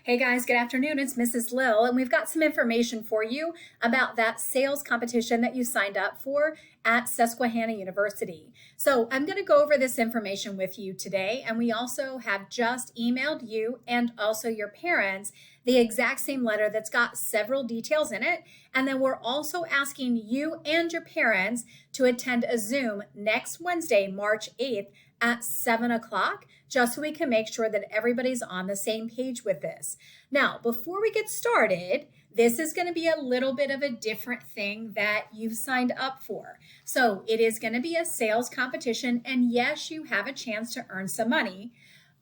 Hey guys, good afternoon. It's Mrs. Lil, and we've got some information for you about that sales competition that you signed up for at Susquehanna University. So I'm going to go over this information with you today, and we also have just emailed you and also your parents the exact same letter that's got several details in it. And then we're also asking you and your parents to attend a Zoom next Wednesday, March 8th at 7 o'clock, just so we can make sure that everybody's on the same page with this. Now, before we get started, this is going to be a little bit of a different thing that you've signed up for. So it is going to be a sales competition, and yes, you have a chance to earn some money,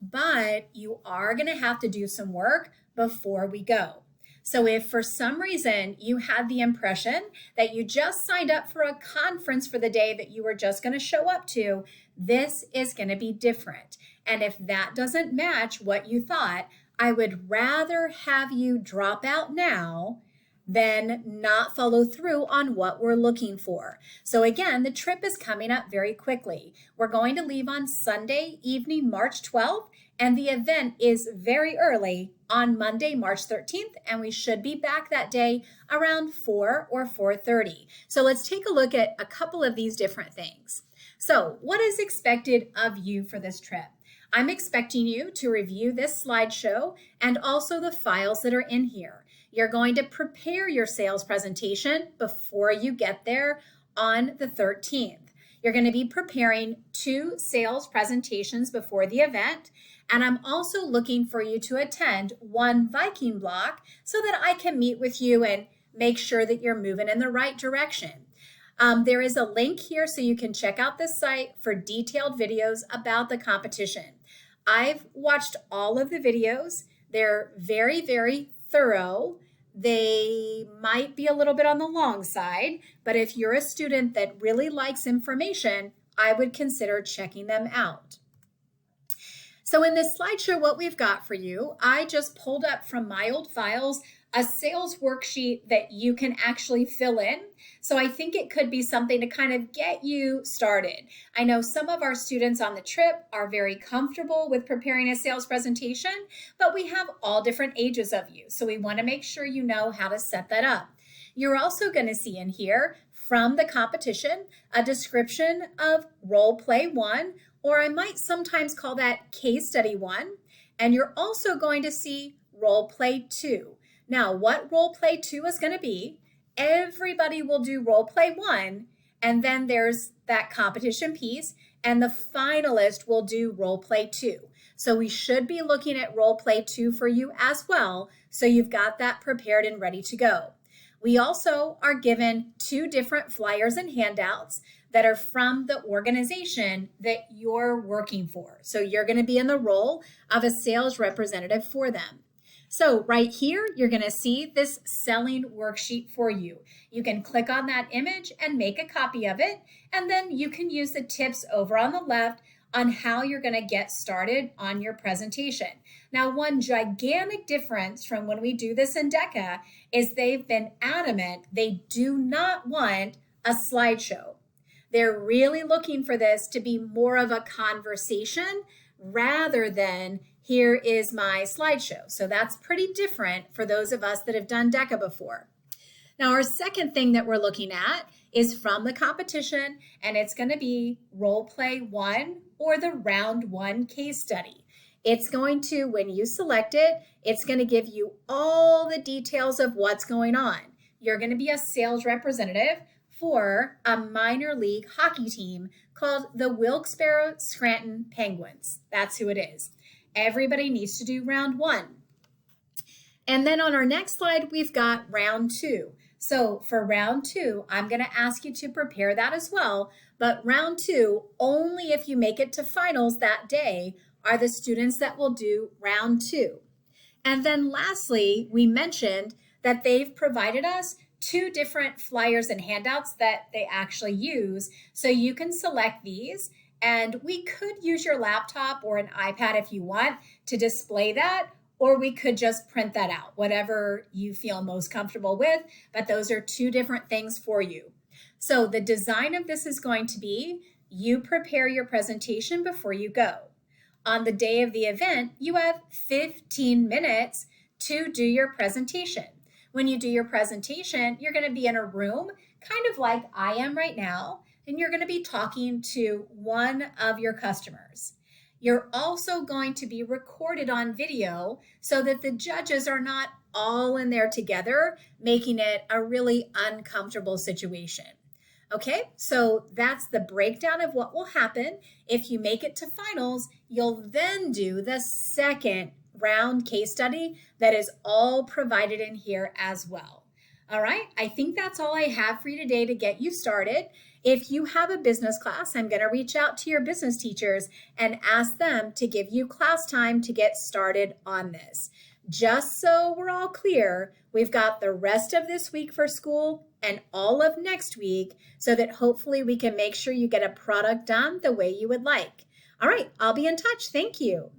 but you are going to have to do some work before we go. So if for some reason you had the impression that you just signed up for a conference for the day that you were just going to show up to, this is going to be different. And if that doesn't match what you thought, I would rather have you drop out now than not follow through on what we're looking for. So again, the trip is coming up very quickly. We're going to leave on Sunday evening, March 12th, and the event is very early on Monday, March 13th, and we should be back that day around 4 or 4:30. So let's take a look at a couple of these different things. So what is expected of you for this trip? I'm expecting you to review this slideshow and also the files that are in here. You're going to prepare your sales presentation before you get there on the 13th. You're going to be preparing 2 sales presentations before the event, and I'm also looking for you to attend 1 Viking block so that I can meet with you and make sure that you're moving in the right direction. There is a link here so you can check out this site for detailed videos about the competition. I've watched all of the videos. They're very, very thorough. They might be a little bit on the long side, but if you're a student that really likes information, I would consider checking them out. So in this slideshow, what we've got for you, I just pulled up from my old files a sales worksheet that you can actually fill in. So I think it could be something to kind of get you started. I know some of our students on the trip are very comfortable with preparing a sales presentation, but we have all different ages of you. So we want to make sure you know how to set that up. You're also going to see in here from the competition a description of role play 1, or I might sometimes call that case study 1. And you're also going to see role play 2. Now, what role play 2 is going to be, everybody will do role play 1, and then there's that competition piece, and the finalist will do role play 2. So we should be looking at role play 2 for you as well, so you've got that prepared and ready to go. We also are given 2 different flyers and handouts that are from the organization that you're working for. So you're going to be in the role of a sales representative for them. So right here, you're going to see this selling worksheet for you. You can click on that image and make a copy of it, and then you can use the tips over on the left on how you're going to get started on your presentation. Now, one gigantic difference from when we do this in DECA is they've been adamant they do not want a slideshow. They're really looking for this to be more of a conversation rather than here is my slideshow. So that's pretty different for those of us that have done DECA before. Now, our second thing that we're looking at is from the competition, and it's going to be role play 1 or the round 1 case study. It's going to, when you select it, it's going to give you all the details of what's going on. You're going to be a sales representative for a minor league hockey team called the Wilkes-Barre Scranton Penguins. That's who it is. Everybody needs to do round 1. And then on our next slide, we've got round 2. So for round 2, I'm going to ask you to prepare that as well. But round 2, only if you make it to finals that day are the students that will do round 2. And then lastly, we mentioned that they've provided us 2 different flyers and handouts that they actually use. So you can select these, and we could use your laptop or an iPad if you want to display that, or we could just print that out, whatever you feel most comfortable with, but those are 2 different things for you. So the design of this is going to be, you prepare your presentation before you go. On the day of the event, you have 15 minutes to do your presentation. When you do your presentation, you're going to be in a room kind of like I am right now, and you're going to be talking to one of your customers. You're also going to be recorded on video so that the judges are not all in there together, making it a really uncomfortable situation. Okay, so that's the breakdown of what will happen. If you make it to finals, you'll then do the second round case study that is all provided in here as well. All right, I think that's all I have for you today to get you started. If you have a business class, I'm going to reach out to your business teachers and ask them to give you class time to get started on this. Just so we're all clear, we've got the rest of this week for school and all of next week so that hopefully we can make sure you get a product done the way you would like. All right, I'll be in touch. Thank you.